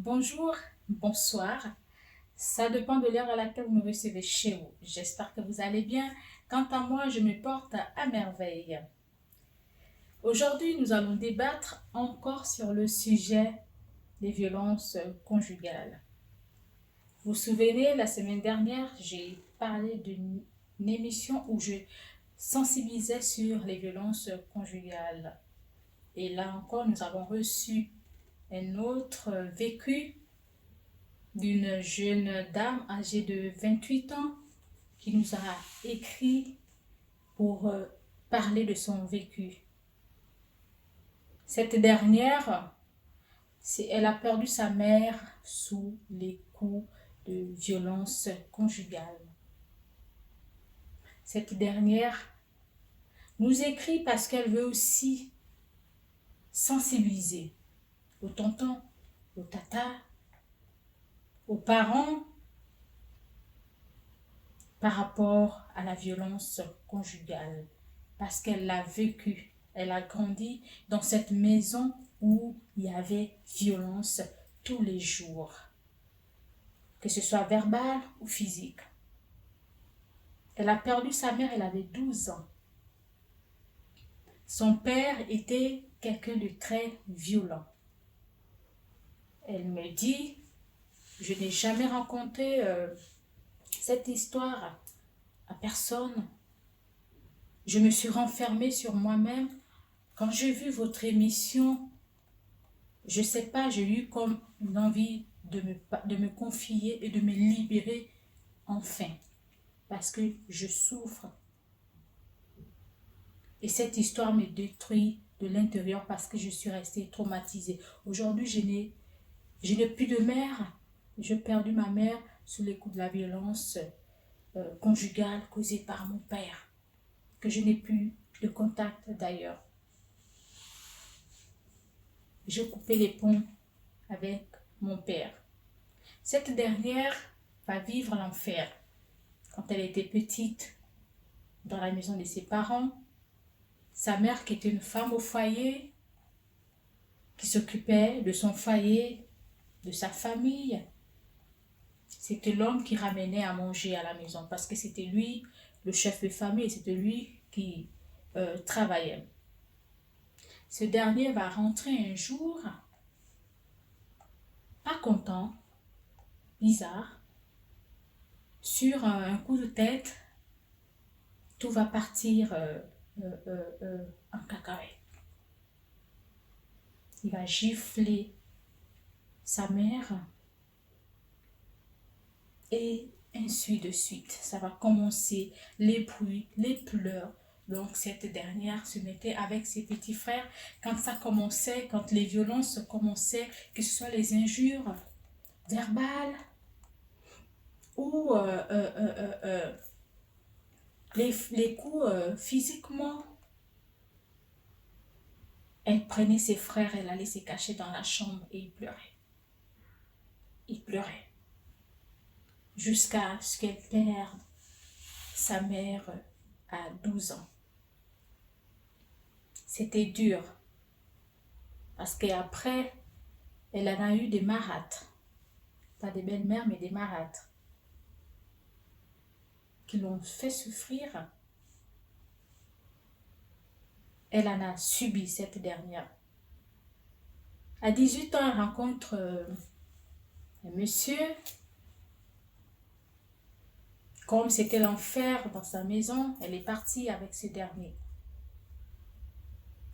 Bonjour, bonsoir. Ça dépend de l'heure à laquelle vous me recevez chez vous. J'espère que vous allez bien. Quant à moi, je me porte à merveille. Aujourd'hui, nous allons débattre encore sur le sujet des violences conjugales. Vous vous souvenez, la semaine dernière, j'ai parlé d'une émission où je sensibilisais sur les violences conjugales. Et là encore, nous avons reçu un autre vécu d'une jeune dame âgée de 28 ans qui nous a écrit pour parler de son vécu. Cette dernière, elle a perdu sa mère sous les coups de violence conjugale. Cette dernière nous écrit parce qu'elle veut aussi sensibiliser aux tontons, aux tatas, aux parents par rapport à la violence conjugale, parce qu'elle l'a vécu. Elle a grandi dans cette maison où il y avait violence tous les jours, que ce soit verbal ou physique. Elle a perdu sa mère, elle avait 12 ans. Son père était quelqu'un de très violent. Elle me dit, je n'ai jamais raconté cette histoire à personne. Je me suis renfermée sur moi-même. Quand j'ai vu votre émission, je ne sais pas, j'ai eu comme une envie de me confier et de me libérer enfin. Parce que je souffre. Et cette histoire me détruit de l'intérieur parce que je suis restée traumatisée. Aujourd'hui, je n'ai plus de mère. J'ai perdu ma mère sous les coups de la violence conjugale causée par mon père. Que je n'ai plus de contact d'ailleurs. J'ai coupé les ponts avec mon père. Cette dernière va vivre l'enfer. Quand elle était petite, dans la maison de ses parents, sa mère qui était une femme au foyer, qui s'occupait de son foyer, de sa famille, c'était l'homme qui ramenait à manger à la maison parce que c'était lui le chef de famille, c'était lui qui travaillait. Ce dernier va rentrer un jour, pas content, bizarre, sur un coup de tête, tout va partir en cacahuète. Il va gifler sa mère et ainsi de suite. Ça va commencer les bruits, les pleurs. Donc cette dernière se mettait avec ses petits frères. Quand ça commençait, quand les violences commençaient, que ce soit les injures verbales ou les coups physiquement, elle prenait ses frères, elle allait se cacher dans la chambre et il pleurait. Il pleurait. Jusqu'à ce qu'elle perde sa mère à 12 ans. C'était dur. Parce qu'après, elle en a eu des marâtres. Pas des belles-mères, mais des marâtres. Qui l'ont fait souffrir. Elle en a subi, cette dernière. À 18 ans, elle rencontre un monsieur. Comme c'était l'enfer dans sa maison, elle est partie avec ce dernier.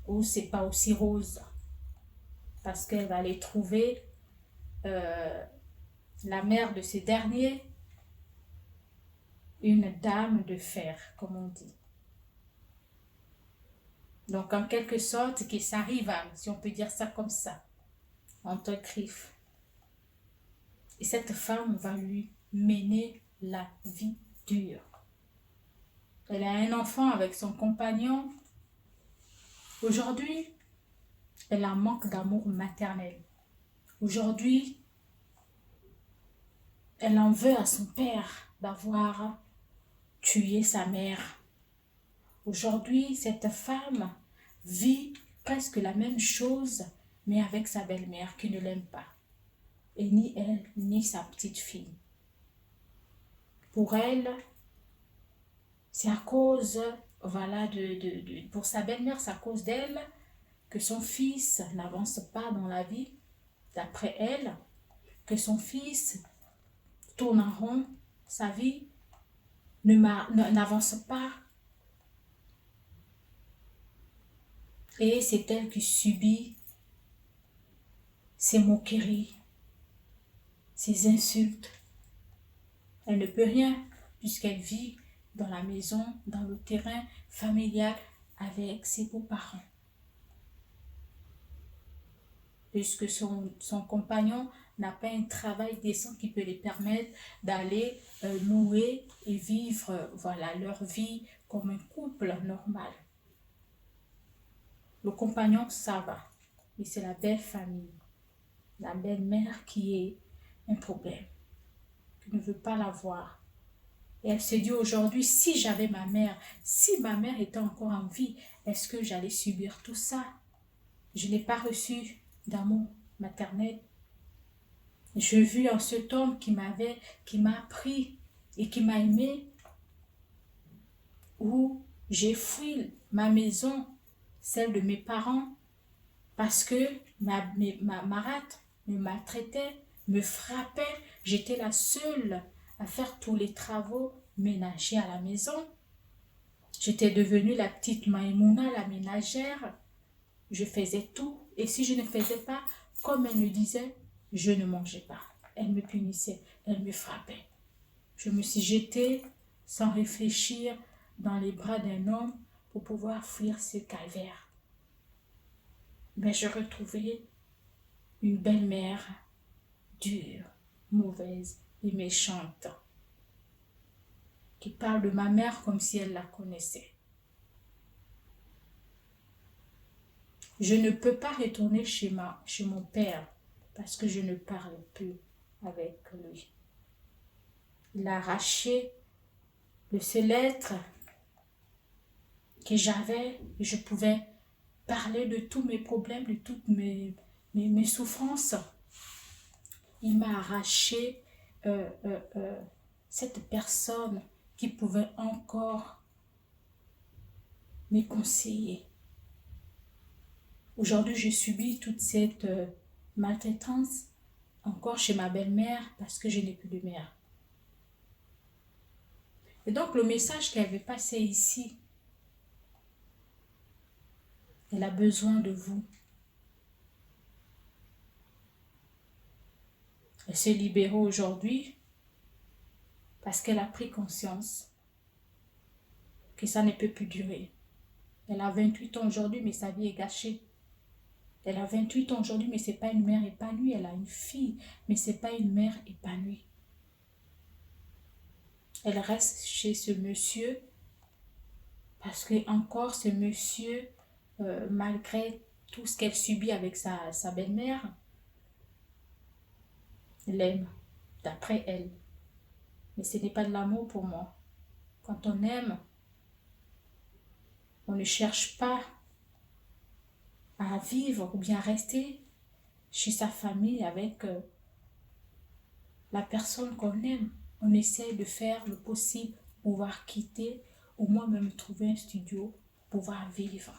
Ou c'est pas aussi rose. Parce qu'elle va aller trouver la mère de ce dernier, une dame de fer, comme on dit. Donc, en quelque sorte, que ça rivale, si on peut dire ça comme ça, entre griffes. Et cette femme va lui mener la vie dure. Elle a un enfant avec son compagnon. Aujourd'hui, elle a un manque d'amour maternel. Aujourd'hui, elle en veut à son père d'avoir tué sa mère. Aujourd'hui, cette femme vit presque la même chose, mais avec sa belle-mère qui ne l'aime pas. et ni elle, ni sa petite fille. Pour elle, c'est à cause, voilà, pour sa belle-mère, c'est à cause d'elle que son fils n'avance pas dans la vie, d'après elle, que son fils tourne en rond, sa vie n'avance pas. Et c'est elle qui subit ces moqueries, ces insultes. Elle ne peut rien puisqu'elle vit dans la maison, dans le terrain familial avec ses beaux-parents. Puisque son compagnon n'a pas un travail décent qui peut les permettre d'aller louer et vivre voilà, leur vie comme un couple normal. Le compagnon, ça va, mais c'est la belle famille, la belle-mère qui est un problème, qui ne veut pas la voir. Et elle se dit aujourd'hui, si j'avais ma mère, si ma mère était encore en vie, est-ce que j'allais subir tout ça? Je n'ai pas reçu d'amour maternel. Je vis en cet homme qui m'a appris et qui m'a aimé, où j'ai fui ma maison, celle de mes parents, parce que ma rate me maltraitait, me frappait. J'étais la seule à faire tous les travaux ménagers à la maison. J'étais devenue la petite Maïmouna, la ménagère. Je faisais tout. Et si je ne faisais pas, comme elle me disait, je ne mangeais pas. Elle me punissait, elle me frappait. Je me suis jetée sans réfléchir dans les bras d'un homme pour pouvoir fuir ce calvaire. Mais je retrouvais une belle-mère dure, mauvaise et méchante, qui parle de ma mère comme si elle la connaissait. Je ne peux pas retourner chez mon père parce que je ne parle plus avec lui. Il a arraché le seul être que j'avais et je pouvais parler de tous mes problèmes, de toutes mes souffrances. Il m'a arraché cette personne qui pouvait encore me conseiller. Aujourd'hui, je subis toute cette maltraitance encore chez ma belle-mère parce que je n'ai plus de mère. Et donc, le message qu'elle veut passer ici, elle a besoin de vous. Elle s'est libérée aujourd'hui parce qu'elle a pris conscience que ça ne peut plus durer. Elle a 28 ans aujourd'hui, mais sa vie est gâchée. Elle a 28 ans aujourd'hui, mais ce n'est pas une mère épanouie. Elle a une fille, mais ce n'est pas une mère épanouie. Elle reste chez ce monsieur parce que encore ce monsieur, malgré tout ce qu'elle subit avec sa belle-mère, l'aime, d'après elle. Mais ce n'est pas de l'amour pour moi. Quand on aime, on ne cherche pas à vivre ou bien à rester chez sa famille avec la personne qu'on aime. On essaie de faire le possible pour pouvoir quitter, au moins même trouver un studio pour pouvoir vivre.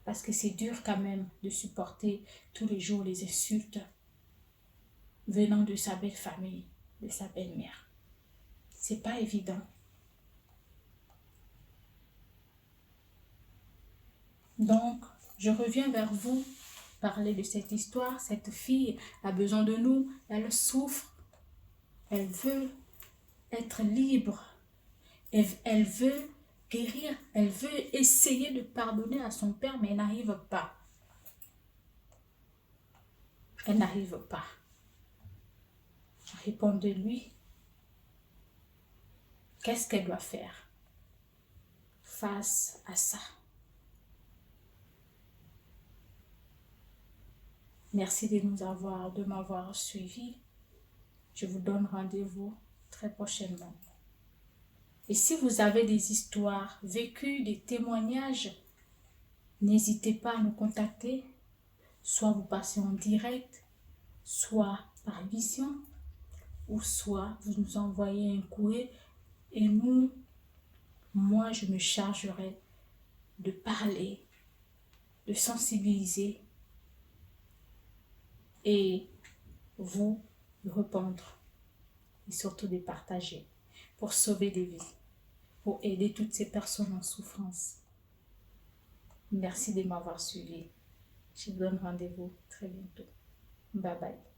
Parce que c'est dur quand même de supporter tous les jours les insultes venant de sa belle famille, de sa belle-mère. C'est pas évident. Donc, je reviens vers vous, parler de cette histoire. Cette fille a besoin de nous, elle souffre, elle veut être libre, elle veut guérir, elle veut essayer de pardonner à son père, mais elle n'arrive pas. Elle n'arrive pas. Répondez-lui, qu'est-ce qu'elle doit faire face à ça? Merci de m'avoir suivi. Je vous donne rendez-vous très prochainement. Et si vous avez des histoires vécues, des témoignages, n'hésitez pas à nous contacter. Soit vous passez en direct, soit par vision, ou soit vous nous envoyez un courrier et moi, je me chargerai de parler, de sensibiliser et vous de répondre et surtout de partager pour sauver des vies, pour aider toutes ces personnes en souffrance. Merci de m'avoir suivi. Je vous donne rendez-vous très bientôt. Bye bye.